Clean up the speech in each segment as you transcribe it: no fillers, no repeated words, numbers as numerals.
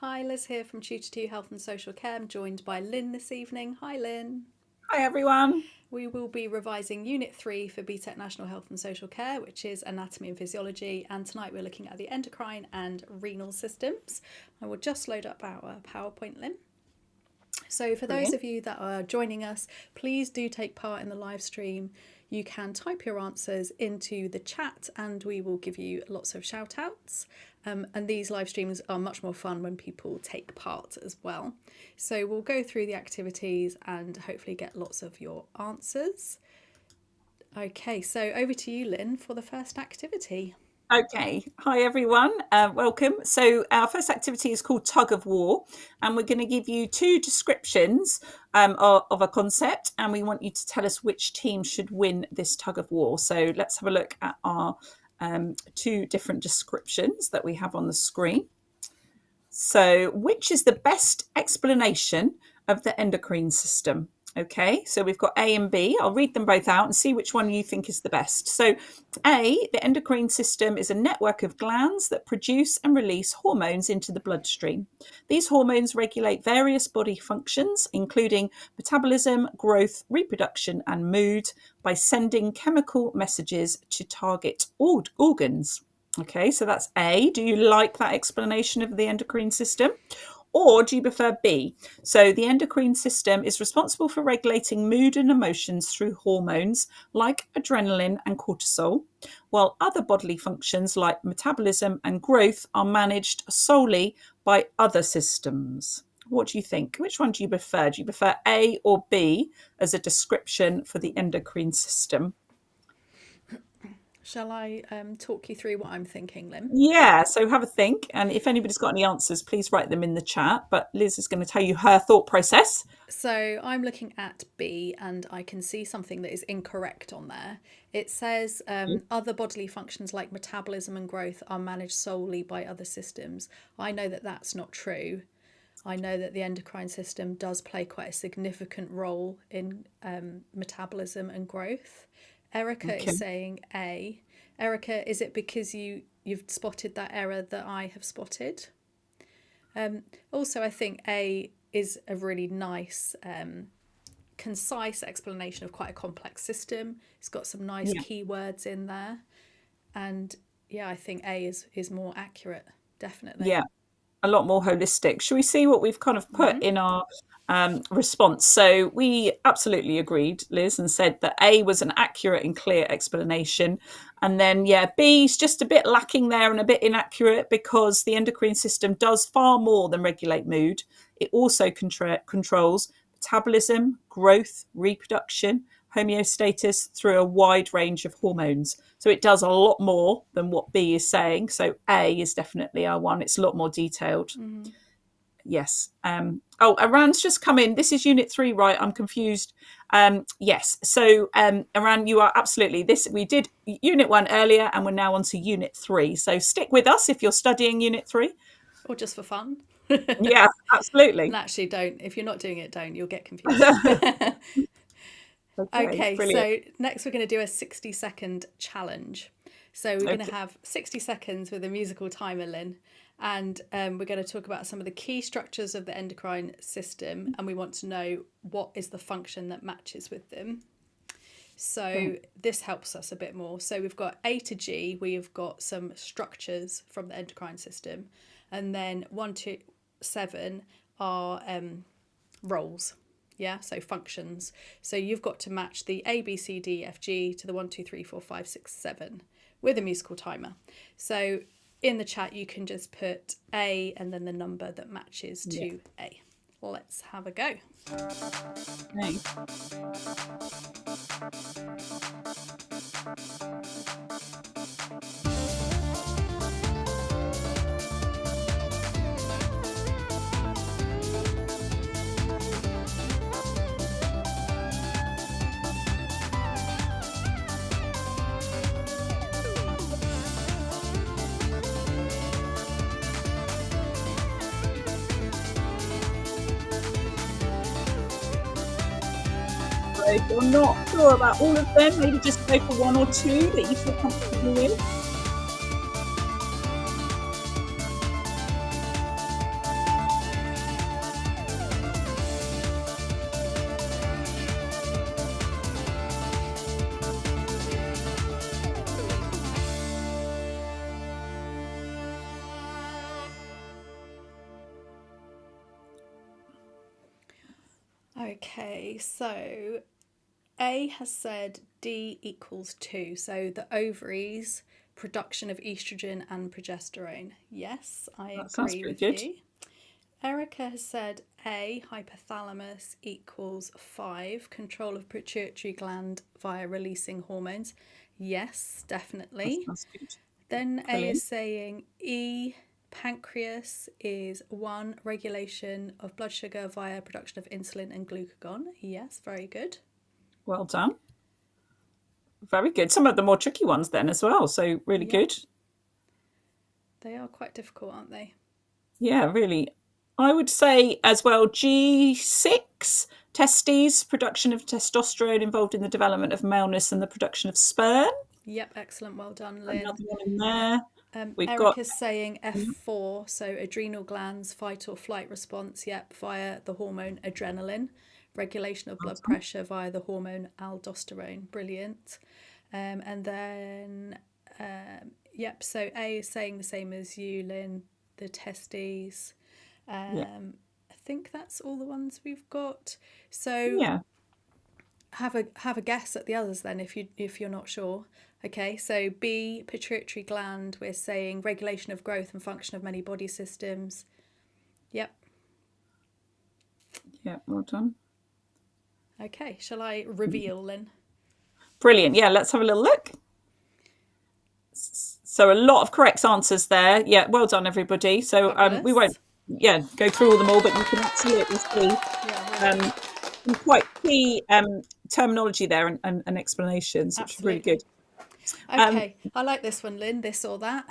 Hi, Liz here from Tutor 2 Health and Social Care. I'm joined by Lynn this evening. Hi, Lynn. Hi everyone. We will be revising Unit 3 for BTEC National Health and Social Care, which is Anatomy and Physiology, and tonight we're looking at the endocrine and renal systems. I will just load up our PowerPoint, Lynn. So for those of you that are joining us, please do take part in the live stream. You can type your answers into the chat and we will give you lots of shout outs. And these live streams are much more fun when people take part as well. So we'll go through the activities and hopefully get lots of your answers. Okay, so over to you, Lynn, for the first activity. Okay, hi everyone, welcome. So our first activity is called Tug of War, and we're going to give you two descriptions of a concept, and we want you to tell us which team should win this tug of war. So let's have a look at our two different descriptions that we have on the screen. So which is the best explanation of the endocrine system? Okay, so we've got A and B. I'll read them both out and see which one you think is the best. So A, the endocrine system is a network of glands that produce and release hormones into the bloodstream. These hormones regulate various body functions, including metabolism, growth, reproduction, and mood, by sending chemical messages to target organs. Okay, so that's A. Do you like that explanation of the endocrine system? Or do you prefer B? So the endocrine system is responsible for regulating mood and emotions through hormones like adrenaline and cortisol, while other bodily functions like metabolism and growth are managed solely by other systems. What do you think? Which one do you prefer? Do you prefer A or B as a description for the endocrine system? Shall I talk you through what I'm thinking, Lynn? Yeah, so have a think. And if anybody's got any answers, please write them in the chat. But Liz is going to tell you her thought process. So I'm looking at B and I can see something that is incorrect on there. It says other bodily functions like metabolism and growth are managed solely by other systems. I know that that's not true. I know that the endocrine system does play quite a significant role in metabolism and growth. Erica is saying A. Erica, is it because you've spotted that error that I have spotted? Also, I think A is a really nice, concise explanation of quite a complex system. It's got some nice keywords in there. And yeah, I think A is more accurate, definitely. Yeah, a lot more holistic. Shall we see what we've kind of put in our response? So we absolutely agreed, Liz, and said that A was an accurate and clear explanation. And then, yeah, B's just a bit lacking there and a bit inaccurate because the endocrine system does far more than regulate mood. It also controls metabolism, growth, reproduction, homeostasis through a wide range of hormones. So it does a lot more than what B is saying. So A is definitely our one. It's a lot more detailed. Mm-hmm. Yes. Aran's just come in. This is Unit 3, right? I'm confused. Yes. So Aran, you are absolutely this. We did Unit 1 earlier and we're now on to Unit 3. So stick with us if you're studying Unit 3. Or just for fun. Yeah, absolutely. And actually don't. If you're not doing it, don't. You'll get confused. Okay, so next we're going to do a 60-second challenge. So we're going to have 60 seconds with a musical timer, Lynn. And we're going to talk about some of the key structures of the endocrine system. And we want to know what is the function that matches with them. So this helps us a bit more. So we've got A to G. We've got some structures from the endocrine system. And then 1 to 7 are roles. Yeah, so functions. So you've got to match the A, B, C, D, F, G to the 1, 2, 3, 4, 5, 6, 7 with a musical timer. So in the chat, you can just put A and then the number that matches to A. Let's have a go. Okay. If you're not sure about all of them, maybe just go for 1 or 2 that you feel comfortable with. Okay, so A has said D equals 2. So the ovaries, production of estrogen and progesterone. Yes, I That sounds agree pretty with good. you. Erica has said A, hypothalamus equals 5, control of pituitary gland via releasing hormones. Yes, That definitely. sounds good. Then A is Brilliant. saying E, pancreas is 1, regulation of blood sugar via production of insulin and glucagon. Yes, very good. Well done. Very good. Some of the more tricky ones then as well. So really Yep, good. they are quite difficult, aren't they? Yeah, really. I would say as well G6, testes, production of testosterone involved in the development of maleness and the production of sperm. Yep, excellent. Well done, Lynn. Another one in there. We've got, Eric is saying F4, so adrenal glands, fight or flight response, yep, via the hormone adrenaline, regulation of blood pressure via the hormone aldosterone. Brilliant. And then, yep, so A is saying the same as you, Lynn, the testes. yeah, I think that's all the ones we've got. So yeah. have a guess at the others then if you're not sure. Okay, so B, pituitary gland, we're saying regulation of growth and function of many body systems. Yep. Yeah, well done. Okay, shall I reveal, Lynn? Brilliant. Yeah, let's have a little look. So a lot of correct answers there. Yeah, well done, everybody. So we won't, go through all them all, but you can absolutely see Yeah, some quite key terminology there and explanations, which is really good. Okay, I like this one, Lynn. This or that.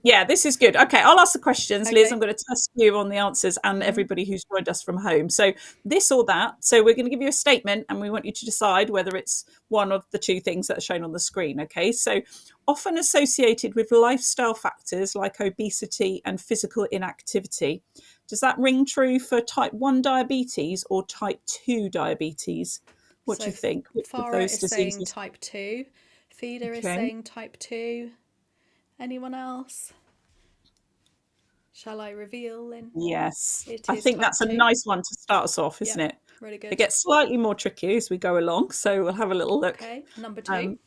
Yeah, this is good. Okay, I'll ask the questions, Liz. Okay. I'm going to test you on the answers and everybody who's joined us from home. So, this or that. So, we're going to give you a statement and we want you to decide whether it's one of the two things that are shown on the screen. Okay, so often associated with lifestyle factors like obesity and physical inactivity. Does that ring true for type 1 diabetes or type 2 diabetes? What do you think? Which of Farah those is saying diseases? type 2. Feeder is Okay. saying type 2. Anyone else? Shall I reveal, Lynn? Yes. It I is think type that's a 2. nice one to start us off, isn't Yep, it? really good. It gets slightly more tricky as we go along, so we'll have a little look. Okay, number 2.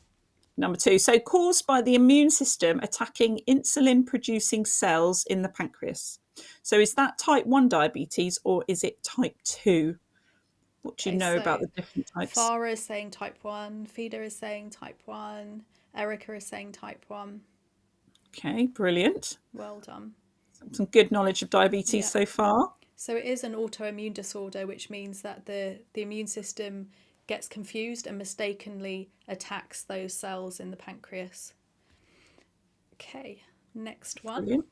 Number 2. So, caused by the immune system attacking insulin producing cells in the pancreas. So, is that type 1 diabetes or is it type 2? What do you know about the different types? Farah is saying type 1. Feeder is saying type 1. Erica is saying type 1. Okay, brilliant. Well done. Some good knowledge of diabetes so far. So it is an autoimmune disorder, which means that the immune system gets confused and mistakenly attacks those cells in the pancreas. Okay, next one. Brilliant.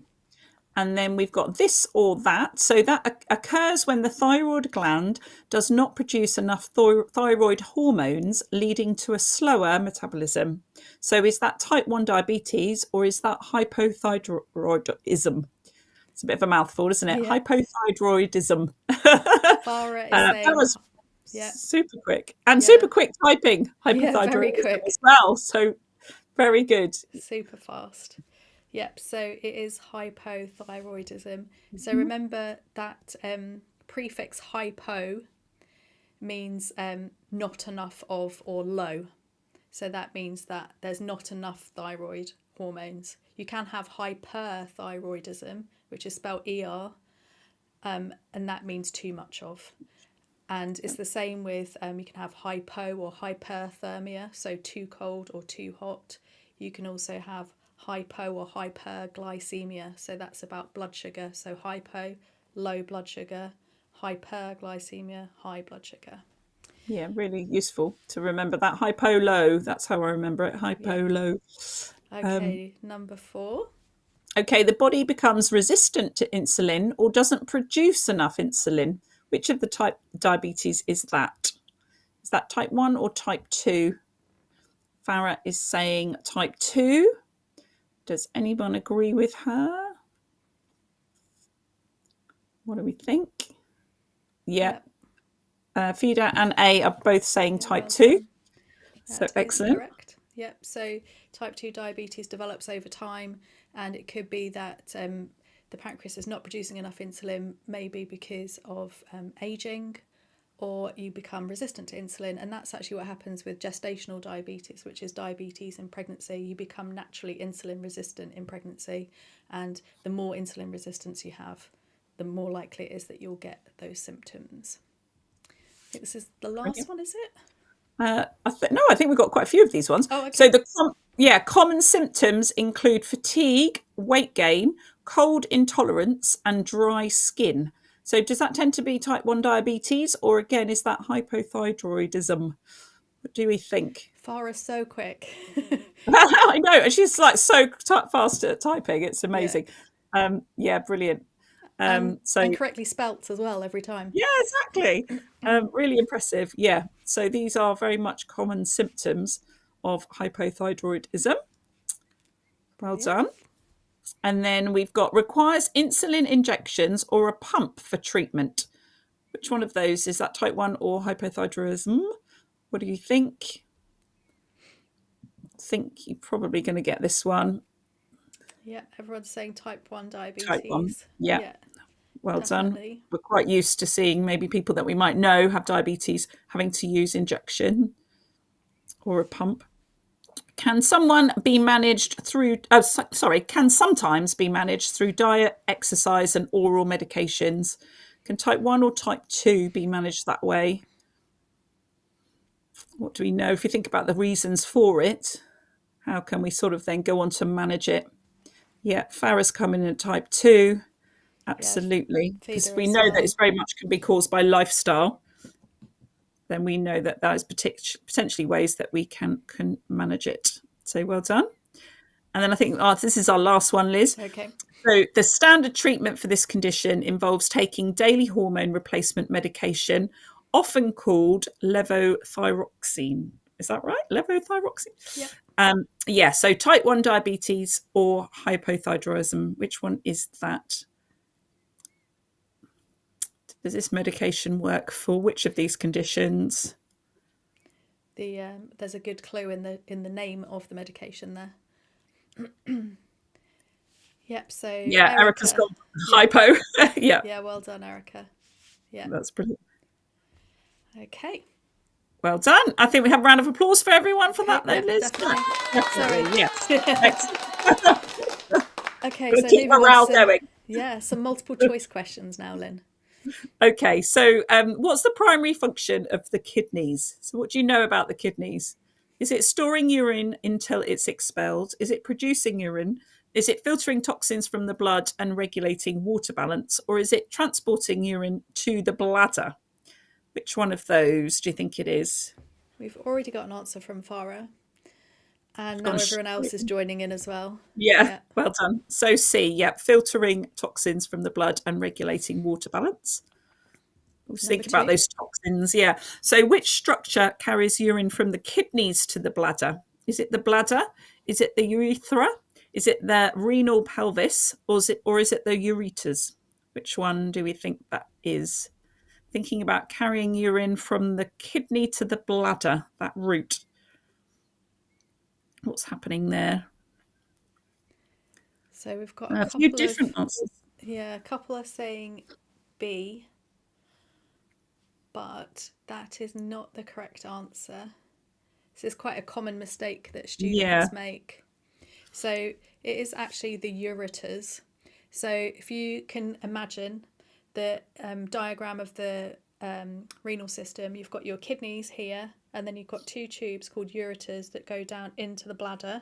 And then we've got this or that. So that occurs when the thyroid gland does not produce enough thyroid hormones, leading to a slower metabolism. So is that type 1 diabetes or is that hypothyroidism? It's a bit of a mouthful, isn't it? Yeah. Hypothyroidism. Farah is saying... That was super quick. And super quick typing, hypothyroidism quick as well. So very good. Super fast. Yep, so it is hypothyroidism. So remember that prefix hypo means not enough of or low. So that means that there's not enough thyroid hormones. You can have hyperthyroidism, which is spelled ER, and that means too much of. And it's the same with, you can have hypo or hyperthermia, so too cold or too hot. You can also have hypo or hyperglycemia, so that's about blood sugar. So hypo, low blood sugar, hyperglycemia, high blood sugar. Yeah, really useful to remember that. Hypo low, that's how I remember it. Hypo low. Okay, number 4. Okay, the body becomes resistant to insulin or doesn't produce enough insulin. Which of the type diabetes is that? Is that type 1 or type 2? Farah is saying type 2. Does anyone agree with her? What do we think? Yeah. Fida and A are both saying type 2. So excellent. Correct. Yep. So type 2 diabetes develops over time, and it could be that the pancreas is not producing enough insulin, maybe because of aging, or you become resistant to insulin. And that's actually what happens with gestational diabetes, which is diabetes in pregnancy. You become naturally insulin resistant in pregnancy, and the more insulin resistance you have, the more likely it is that you'll get those symptoms. I think this is the last one, is it? I think we've got quite a few of these ones. Oh, okay. So common symptoms include fatigue, weight gain, cold intolerance, and dry skin. So does that tend to be type 1 diabetes, or again, is that hypothyroidism? What do we think? Farah's so quick. I know, and she's like so fast at typing. It's amazing. Yeah, brilliant. And correctly spelt as well every time. Yeah, exactly. Really impressive. Yeah. So these are very much common symptoms of hypothyroidism. Well done. And then we've got requires insulin injections or a pump for treatment. Which one of those is that, type 1 or hypothyroidism? What do you think? I think you're probably going to get this one. Yeah, everyone's saying type 1 diabetes. Type 1. Yeah. Well definitely done. We're quite used to seeing maybe people that we might know have diabetes having to use injection or a pump. Can someone be managed through, can sometimes be managed through diet, exercise, and oral medications? Can type 1 or type 2 be managed that way? What do we know? If you think about the reasons for it, how can we sort of then go on to manage it? Yeah, Farah's coming in at type 2. Absolutely. Because we know that it's very much can be caused by lifestyle. Then we know that is potentially ways that we can manage it. So well done. And then I think this is our last one, Liz. Okay. So the standard treatment for this condition involves taking daily hormone replacement medication, often called levothyroxine. Is that right? Levothyroxine? Yeah. So type 1 diabetes or hypothyroidism, which one is that? Does this medication work for which of these conditions? There's a good clue in the name of the medication there. Yep. So Erica's got hypo. Yeah. Yeah. Well done, Erica. Yeah. That's brilliant. Okay. Well done. I think we have a round of applause for everyone for that, though, Liz. Definitely. Yes. Okay. We'll so keep morale going. Yeah. Some multiple choice questions now, Lynn. Okay, so what's the primary function of the kidneys? So what do you know about the kidneys? Is it storing urine until it's expelled? Is it producing urine? Is it filtering toxins from the blood and regulating water balance? Or is it transporting urine to the bladder? Which one of those do you think it is? We've already got an answer from Farah. And now everyone else is joining in as well. Yeah, well done. So C, filtering toxins from the blood and regulating water balance. We'll think about those toxins, So which structure carries urine from the kidneys to the bladder? Is it the bladder? Is it the urethra? Is it the renal pelvis? Or is it the ureters? Which one do we think that is? Thinking about carrying urine from the kidney to the bladder, that route. What's happening there? So we've got a few different answers. Yeah, a couple are saying B, but that is not the correct answer. This is quite a common mistake that students make. So it is actually the ureters. So if you can imagine the diagram of the renal system, you've got your kidneys here, and then you've got two tubes called ureters that go down into the bladder.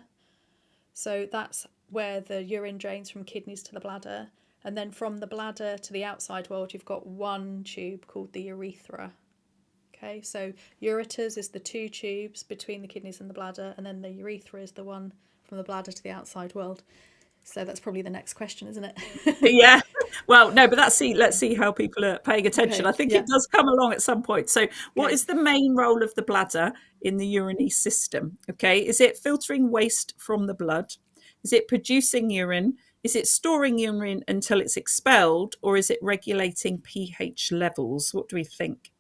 So that's where the urine drains from kidneys to the bladder. And then from the bladder to the outside world, you've got one tube called the urethra. Okay, so ureters is the two tubes between the kidneys and the bladder, and then the urethra is the one from the bladder to the outside world. So that's probably the next question, isn't it? Yeah. Well, no, but let's see how people are paying attention. Okay, I think it does come along at some point. So what is the main role of the bladder in the urinary system? Okay. Is it filtering waste from the blood? Is it producing urine? Is it storing urine until it's expelled? Or is it regulating pH levels? What do we think?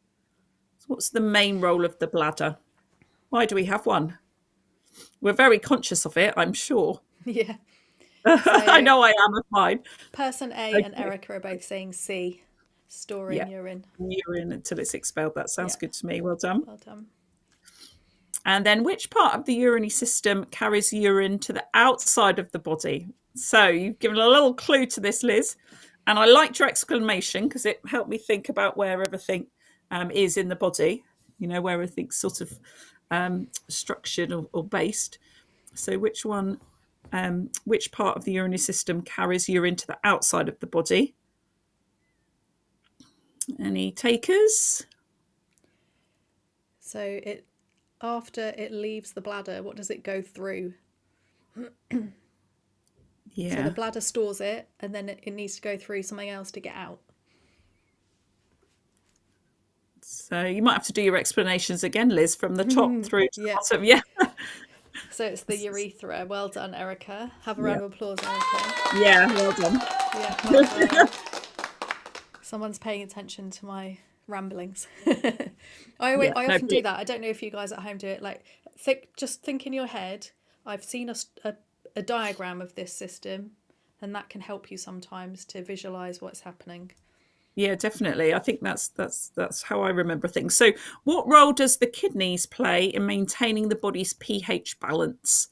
What's the main role of the bladder? Why do we have one? We're very conscious of it, I'm sure. Yeah. So, I know I am of mine. Person A and Erica are both saying C. storing urine. Urine until it's expelled. That sounds Yeah. good to me. Well done. Well done. And then which part of the urinary system carries urine to the outside of the body? So you've given a little clue to this, Liz. And I liked your exclamation because it helped me think about where everything is in the body, where everything's sort of structured or based. So which part of the urinary system carries urine to the outside of the body? Any takers? So after it leaves the bladder, what does it go through? Yeah. So the bladder stores it, and then it needs to go through something else to get out. So you might have to do your explanations again, Liz, from the top through to the bottom. Yeah. So it's the urethra. Well done, Erica. Have a round of applause, Erica. Yeah, well done. Yeah, well done. Someone's paying attention to my ramblings. I often do that. I don't know if you guys at home do it. Like, just think in your head. I've seen a diagram of this system, and that can help you sometimes to visualize what's happening. Yeah, definitely. I think that's how I remember things. So what role does the kidneys play in maintaining the body's pH balance?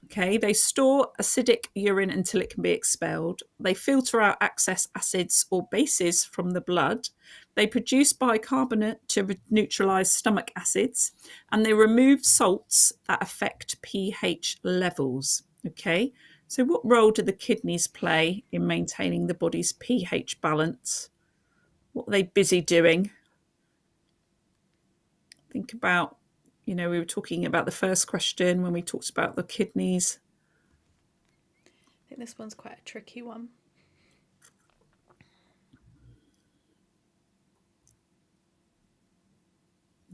Okay, they store acidic urine until it can be expelled. They filter out excess acids or bases from the blood. They produce bicarbonate to neutralize stomach acids, and they remove salts that affect pH levels. Okay, so what role do the kidneys play in maintaining the body's pH balance? What are they busy doing? Think about, we were talking about the first question when we talked about the kidneys. I think this one's quite a tricky one.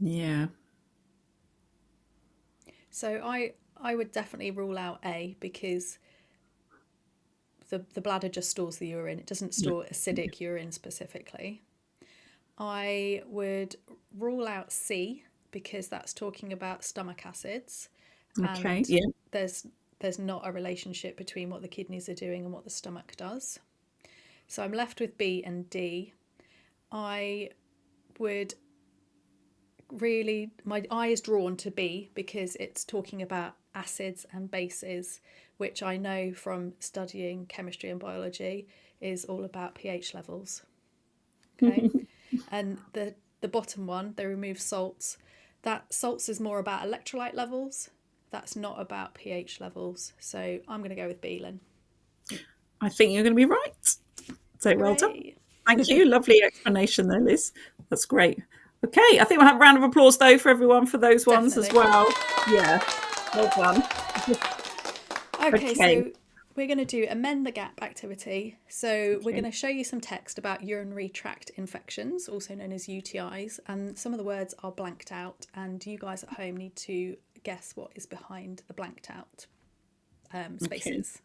Yeah. So I would definitely rule out A, because the bladder just stores the urine. It doesn't store acidic urine specifically. I would rule out C, because that's talking about stomach acids. Okay. And yeah. There's not a relationship between what the kidneys are doing and what the stomach does. So I'm left with B and D. I would really, my eye is drawn to B, because it's talking about acids and bases, which I know from studying chemistry and biology is all about pH levels. Okay. And the bottom one, they remove salts. That salts is more about electrolyte levels. That's not about pH levels. So I'm going to go with B, Lynn. I think you're going to be right. So Hooray. Well done. Thank you. Lovely explanation there, Liz. That's great. Okay, I think we'll have a round of applause though for everyone for those ones as well. Yeah, well done. Okay, so we're going to do amend the gap activity. So we're going to show you some text about urinary tract infections, also known as UTIs, and some of the words are blanked out, and you guys at home need to guess what is behind the blanked out spaces.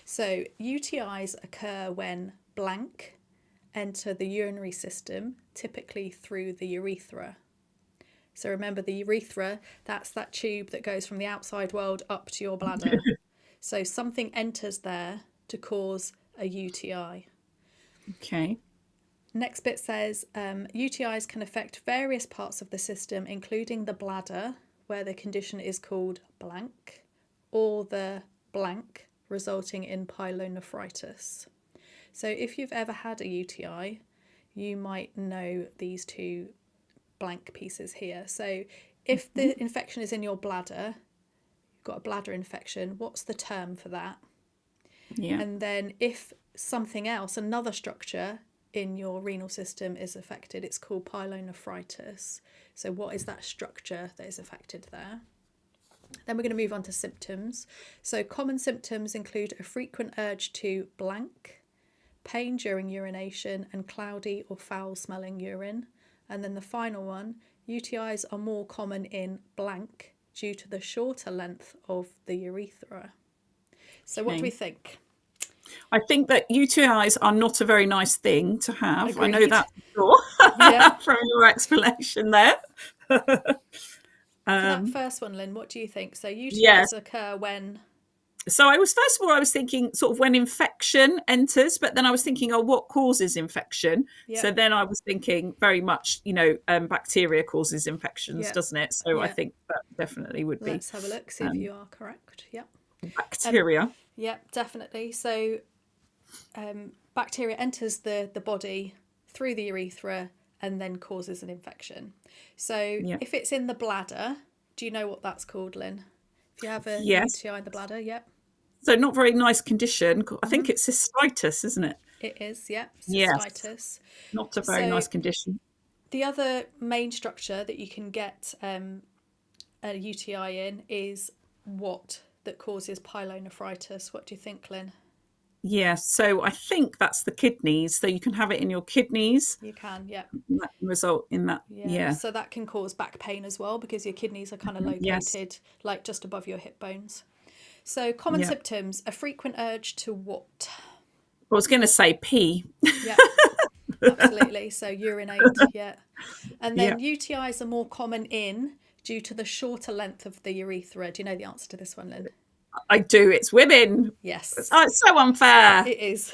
So UTIs occur when blank enter the urinary system, typically through the urethra. So remember, the urethra, that's that tube that goes from the outside world up to your bladder. So something enters there to cause a UTI. Okay. Next bit says UTIs can affect various parts of the system, including the bladder, where the condition is called blank, or the blank, resulting in pyelonephritis. So if you've ever had a UTI, you might know these two blank pieces here. So if the infection is in your bladder, you've got a bladder infection, what's the term for that? Yeah. And then if something else, another structure in your renal system is affected, it's called pyelonephritis. So what is that structure that is affected there? Then we're going to move on to symptoms. So common symptoms include a frequent urge to blank, pain during urination, and cloudy or foul smelling urine. And then the final one, UTIs are more common in blank due to the shorter length of the urethra. So what do we think? I think that UTIs are not a very nice thing to have. Agreed. I know that for sure from your explanation there. For that first one, Lynn, what do you think? So UTIs occur when... So I was, first of all, I was thinking sort of when infection enters, but then I was thinking, oh, what causes infection? Yeah. So then I was thinking very much, bacteria causes infections, Yeah. doesn't it? So I Yeah. think that definitely would be Let's have a look, see if you are correct. Yeah. bacteria. Yeah, definitely. So bacteria enters the body through the urethra and then causes an infection. So if it's in the bladder, do you know what that's called, Lynn? If you have a Yes. UTI in the bladder, yep. So not very nice condition. I think it's cystitis, isn't it? It is, yep, Yes. cystitis. Not a very nice condition. The other main structure that you can get a UTI in is what that causes pyelonephritis. What do you think, Lynn? Yeah, so I think that's the kidneys. So you can have it in your kidneys. You can, yeah. That can result in that. Yeah. So that can cause back pain as well because your kidneys are kind of located like just above your hip bones. So common symptoms, a frequent urge to what? I was going to say pee. Yeah, absolutely. So urinate, yeah. And then UTIs are more common due to the shorter length of the urethra. Do you know the answer to this one, Lynn? I do. It's women. Yes. Oh, it's so unfair. It is.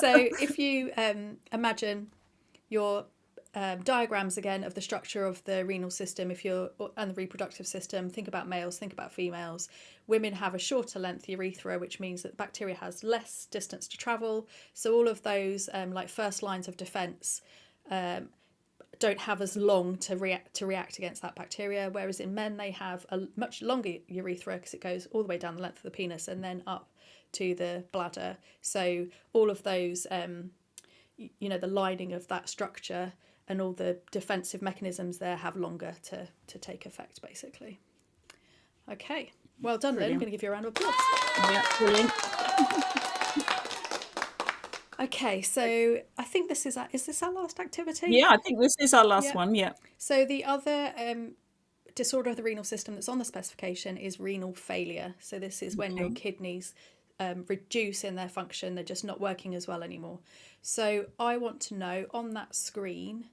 So if you imagine your diagrams again of the structure of the renal system, and the reproductive system, think about males, think about females. Women have a shorter length urethra, which means that bacteria has less distance to travel. So all of those like first lines of defense don't have as long to react against that bacteria, whereas in men they have a much longer urethra because it goes all the way down the length of the penis and then up to the bladder. So all of those the lining of that structure and all the defensive mechanisms there have longer to take effect, basically. Okay, well done, Lynn. I'm going to give you a round of applause. Yeah, brilliant. Okay, so I think is this our last activity? Yeah, I think this is our last one, yeah. So the other disorder of the renal system that's on the specification is renal failure. So this is when your kidneys reduce in their function, they're just not working as well anymore. So I want to know on that screen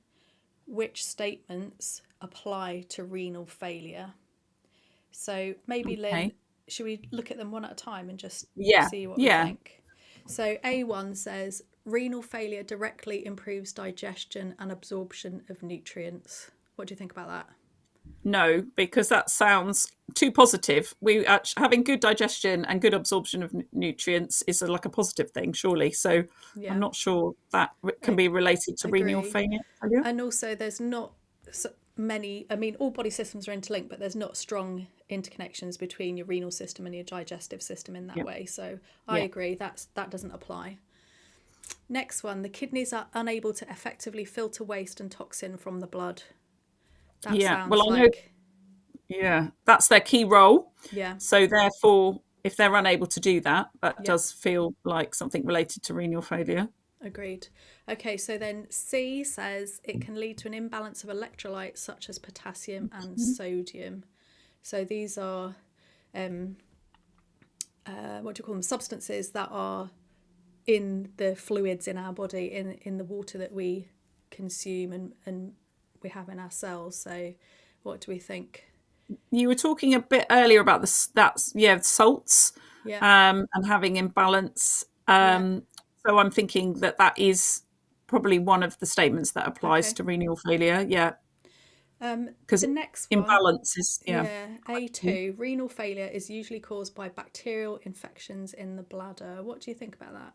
which statements apply to renal failure. So maybe, Lynn, should we look at them one at a time and just see what we think? So A1 says renal failure directly improves digestion and absorption of nutrients. What do you think about that? No, because that sounds too positive. Having good digestion and good absorption of nutrients is like a positive thing, surely. So I'm not sure that can be related to renal failure. And also there's not many, all body systems are interlinked, but there's not strong interconnections between your renal system and your digestive system in that way. So I agree that doesn't apply. Next one, the kidneys are unable to effectively filter waste and toxin from the blood. That sounds that's their key role. Yeah. So therefore, if they're unable to do that, that does feel like something related to renal failure. Agreed. Okay, so then C says it can lead to an imbalance of electrolytes such as potassium and sodium. So these are substances that are in the fluids in our body, in the water that we consume and we have in our cells. So what do we think? You were talking a bit earlier about salts and having imbalance. So I'm thinking that is probably one of the statements that applies to renal failure. Yeah. Because the next imbalance is A2. Renal failure is usually caused by bacterial infections in the bladder. What do you think about that?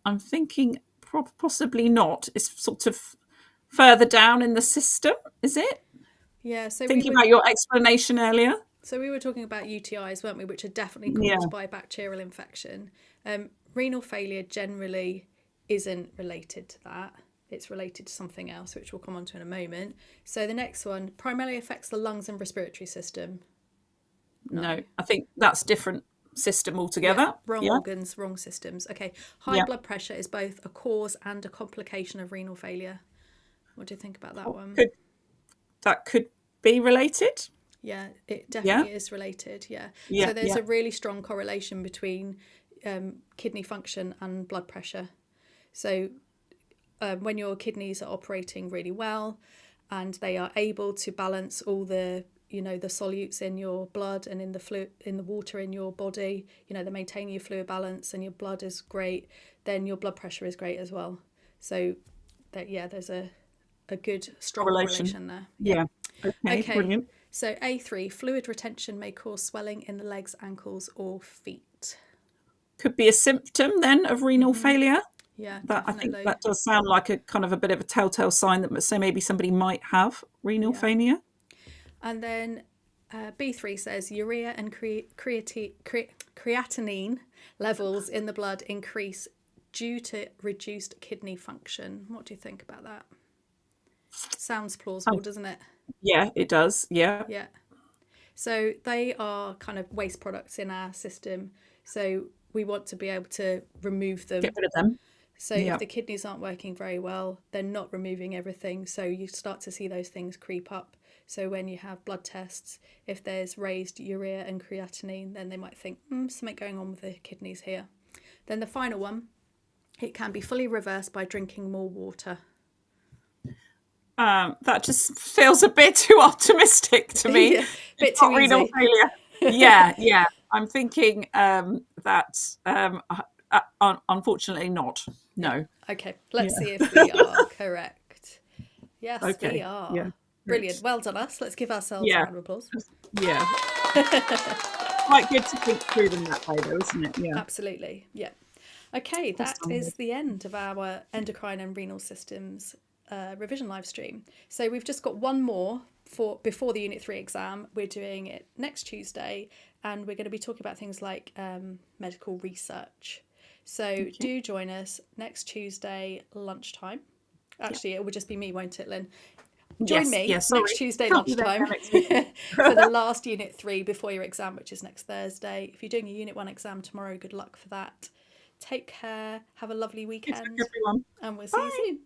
I'm thinking possibly not. It's sort of further down in the system, is it? Yeah. So thinking about your explanation earlier. So we were talking about UTIs, weren't we, which are definitely caused by bacterial infection. Renal failure generally isn't related to that. It's related to something else, which we'll come on to in a moment. So the next one primarily affects the lungs and respiratory system. No, I think that's different system altogether. Wrong organs, wrong systems. Okay. High blood pressure is both a cause and a complication of renal failure. What do you think about that one? That could be related. Yeah, it definitely is related. So there's a really strong correlation between kidney function and blood pressure. So when your kidneys are operating really well and they are able to balance all the you know, the solutes in your blood and in the water in your body, you know, they're maintaining your fluid balance and your blood is great, then your blood pressure is great as well. So that, yeah, there's a good strong correlation there. Yeah. Okay, brilliant. So A3, fluid retention may cause swelling in the legs, ankles or feet. Could be a symptom then of renal failure. Yeah, That, I definitely. think that does sound like a kind of a bit of a telltale sign that maybe somebody might have renal failure. And then B3 says urea and creatinine levels in the blood increase due to reduced kidney function. What do you think about that? Sounds plausible, doesn't it? Yeah, it does. Yeah. Yeah. So they are kind of waste products in our system. So we want to be able to remove them. Get rid of them. So if the kidneys aren't working very well, they're not removing everything. So you start to see those things creep up. So when you have blood tests, if there's raised urea and creatinine, then they might think, something going on with the kidneys here. Then the final one, it can be fully reversed by drinking more water. That just feels a bit too optimistic to me. Yeah, bit too easy. Renal failure. Yeah. I'm thinking that unfortunately not. No. Okay, let's see if we are correct. Yes, we are. Yeah. Brilliant. Well done us. Let's give ourselves a round of applause. Yeah. Quite good to think through them that way though, isn't it? Yeah. Absolutely. Yeah. Okay, that is the end of our endocrine and renal systems revision live stream. So we've just got one more before the Unit 3 exam. We're doing it next Tuesday, and we're going to be talking about things like medical research. So do join us next Tuesday lunchtime. Actually, it will just be me, won't it, Lynn? Join me next Tuesday lunchtime for the last Unit 3 before your exam, which is next Thursday. If you're doing your Unit 1 exam tomorrow, good luck for that. Take care. Have a lovely weekend. Thanks, everyone. And we'll see you soon.